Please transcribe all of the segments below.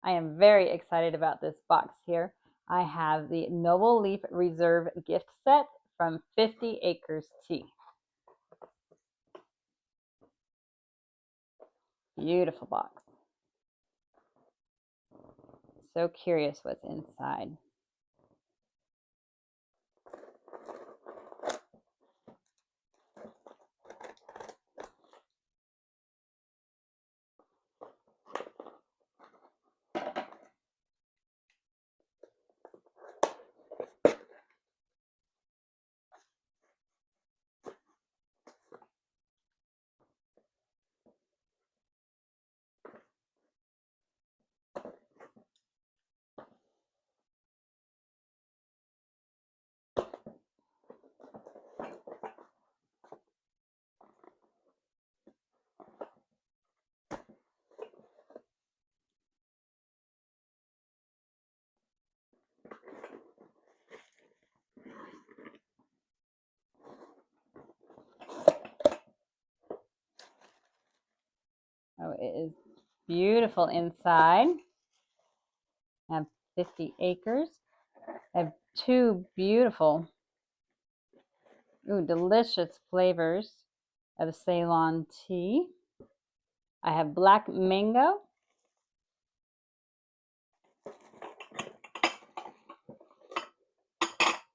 I am very excited about this box here. I have the Noble Leaf Reserve gift set from 50 Acres Tea. Beautiful box. So curious what's inside. Oh, it is beautiful inside. I have 50 acres. I have two beautiful, delicious flavors of Ceylon tea. I have black mango.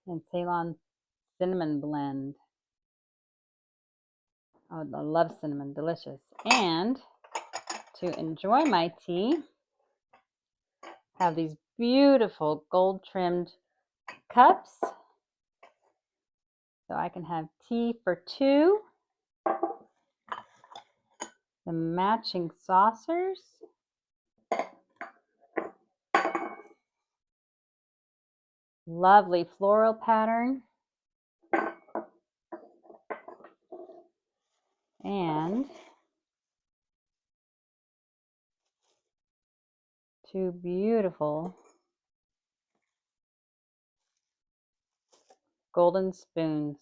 And Ceylon cinnamon blend. Oh, I love cinnamon, delicious. And to enjoy my tea, I have these beautiful gold trimmed cups. So I can have tea for two. The matching saucers. Lovely floral pattern. And two beautiful golden spoons.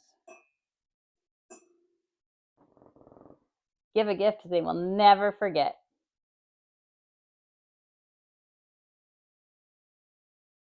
Give a gift they will never forget.